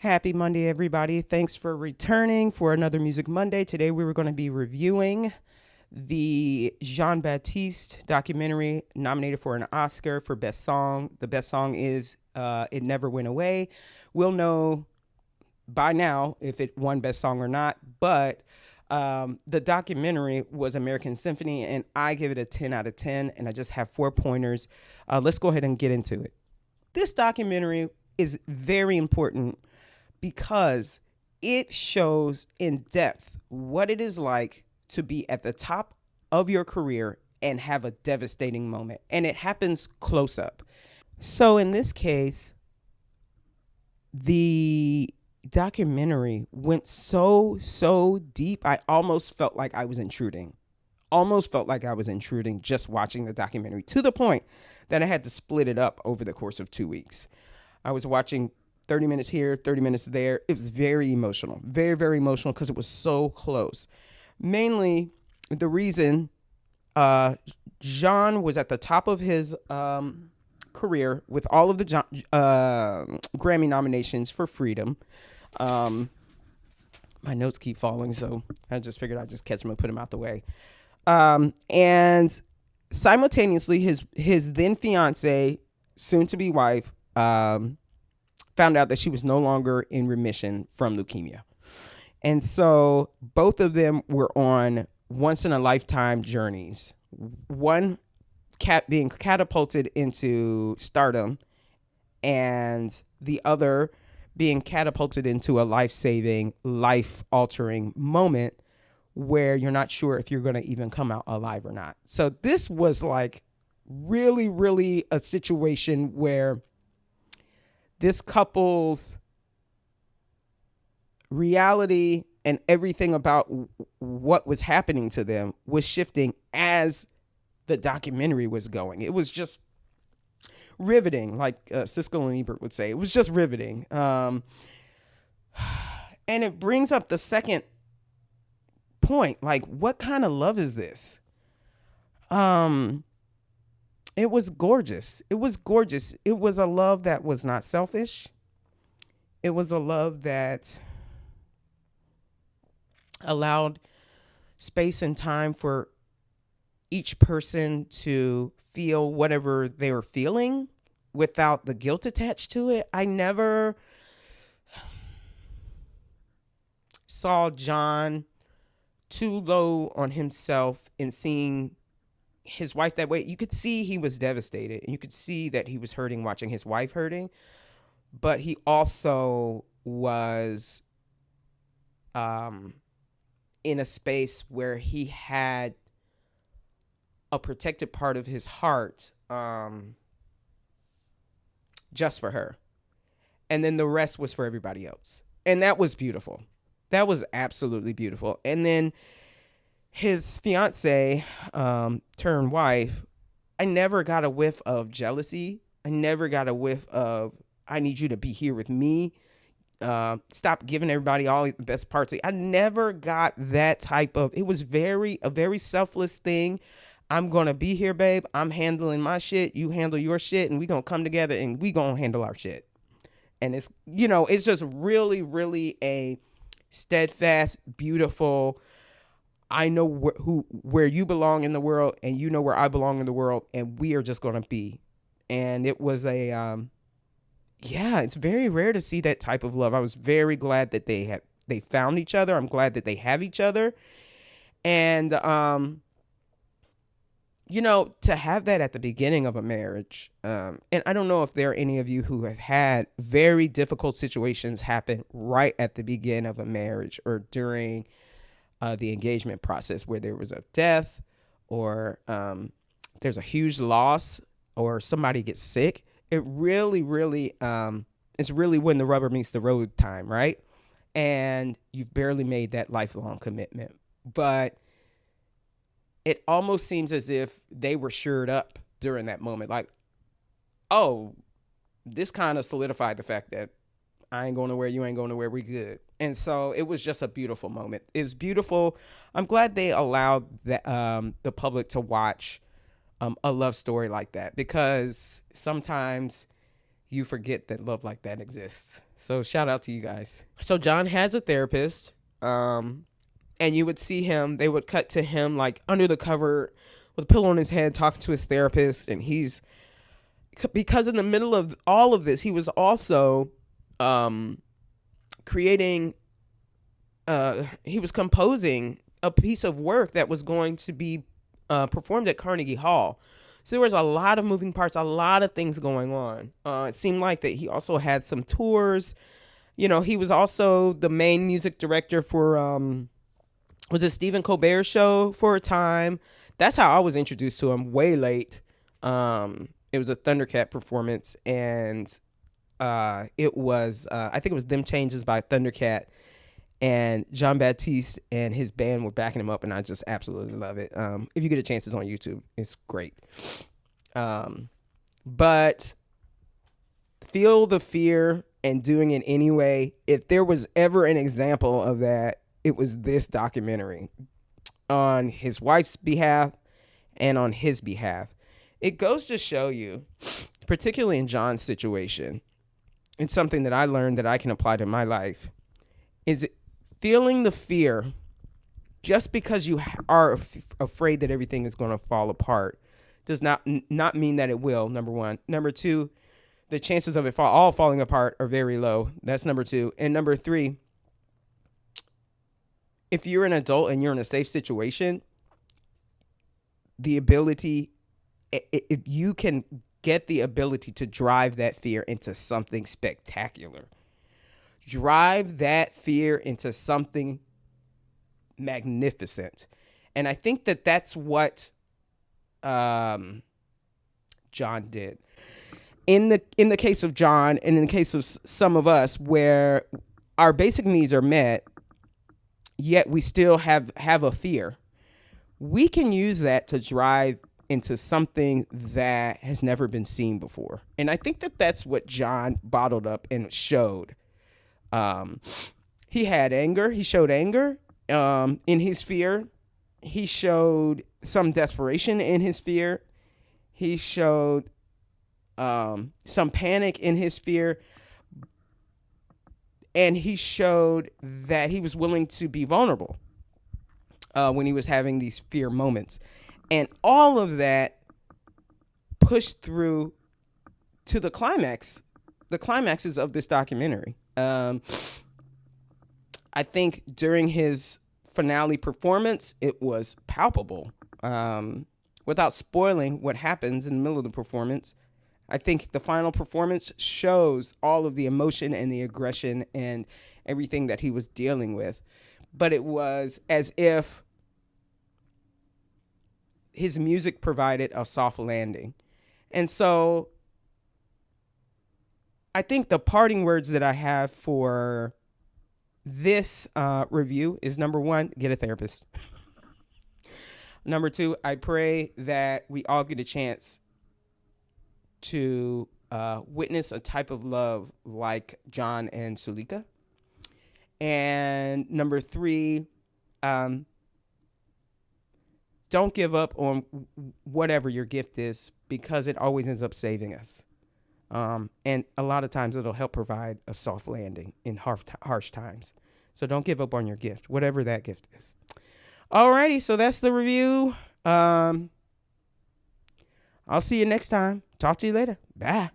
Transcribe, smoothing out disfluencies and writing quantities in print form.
Happy Monday, everybody. Thanks for returning for another Music Monday. Today we were going to be reviewing the Jean Baptiste documentary nominated for an Oscar for Best Song. The best song is It Never Went Away. We'll know by now if it won Best Song or not, but the documentary was American Symphony, and I give it a 10 out of 10, and I just have 4 pointers. Let's go ahead and get into it. This documentary is very important because it shows in depth what it is like to be at the top of your career and have a devastating moment. And it happens close up. So in this case, the documentary went so deep. I almost felt like I was intruding. Just watching the documentary, to the point that I had to split it up over the course of 2 weeks. I was watching 30 minutes here, 30 minutes there. It was very emotional, very emotional, because it was so close. Mainly the reason Jean was at the top of his career with all of the Grammy nominations for Freedom. My notes keep falling, so I just figured I'd just catch them and put them out the way. And simultaneously, his then fiance, soon to be wife, found out that she was no longer in remission from leukemia. And so both of them were on once in a lifetime journeys. One being catapulted into stardom, and the other being catapulted into a life-saving, life-altering moment where you're not sure if you're going to even come out alive or not. So this was like really a situation where this couple's reality and everything about what was happening to them was shifting as the documentary was going. It was just riveting, like Siskel and Ebert would say. It was just riveting. And it brings up the second point, like, what kind of love is this? It was gorgeous. It was a love that was not selfish. It was a love that allowed space and time for each person to feel whatever they were feeling without the guilt attached to it. I never saw John too low on himself in seeing his wife that way. You could see he was devastated, and you could see that he was hurting watching his wife hurting, but he also was in a space where he had a protected part of his heart just for her, and then the rest was for everybody else. And that was beautiful. That was absolutely beautiful. And then his fiance turned wife, I never got a whiff of jealousy. I never got a whiff of, I need you to be here with me. Stop giving everybody all the best parts. I never got that type of, it was a very selfless thing. I'm going to be here, babe. I'm handling my shit. You handle your shit, and we going to come together and we going to handle our shit. And it's, it's just really a steadfast, beautiful, I know where you belong in the world, and you know where I belong in the world, and we are just going to be. And it was it's very rare to see that type of love. I was very glad that they found each other. I'm glad that they have each other. And, to have that at the beginning of a marriage, and I don't know if there are any of you who have had very difficult situations happen right at the beginning of a marriage or during the engagement process, where there was a death or there's a huge loss or somebody gets sick. It really, it's really when the rubber meets the road time, right? And you've barely made that lifelong commitment. But it almost seems as if they were shored up during that moment. Like, oh, this kind of solidified the fact that I ain't going nowhere, you ain't going nowhere, we good. And so it was just a beautiful moment. It was beautiful. I'm glad they allowed the public to watch a love story like that, because sometimes, you forget that love like that exists. So shout out to you guys. So John has a therapist, and you would see him, they would cut to him like under the cover with a pillow on his head talking to his therapist. And because in the middle of all of this, he was also composing a piece of work that was going to be performed at Carnegie Hall. So there was a lot of moving parts, a lot of things going on. It seemed like that he also had some tours. He was also the main music director for, was it Stephen Colbert Show for a time? That's how I was introduced to him, way late. It was a Thundercat performance, and it was, I think it was Them Changes by Thundercat, and Jean Baptiste and his band were backing him up, and I just absolutely love it. If you get a chance, it's on YouTube. It's great. But Feel the Fear and Doing It Anyway, if there was ever an example of that, it was this documentary on his wife's behalf and on his behalf. It goes to show you, particularly in John's situation, it's something that I learned that I can apply to my life, is feeling the fear just because you are afraid that everything is going to fall apart does not mean that it will, number one. Number two, the chances of it all falling apart are very low. That's number two. And number three, if you're an adult and you're in a safe situation, the ability, if you can get the ability to drive that fear into something spectacular. Drive that fear into something magnificent. And I think that that's what John did. In the case of John, and in the case of some of us, where our basic needs are met, yet we still have a fear, we can use that to drive into something that has never been seen before. And I think that that's what John bottled up and showed. He had anger. He showed anger in his fear. He showed some desperation in his fear. He showed some panic in his fear. And he showed that he was willing to be vulnerable when he was having these fear moments. And all of that pushed through to the climaxes of this documentary. I think during his finale performance, it was palpable. Without spoiling what happens in the middle of the performance, I think the final performance shows all of the emotion and the aggression and everything that he was dealing with. But it was as if his music provided a soft landing. And so I think the parting words that I have for this review is, number one, get a therapist. Number two, I pray that we all get a chance to witness a type of love like John and Sulika. And number three, don't give up on whatever your gift is, because it always ends up saving us. And a lot of times it'll help provide a soft landing in harsh times. So don't give up on your gift, whatever that gift is. Alrighty, so that's the review. I'll see you next time. Talk to you later. Bye.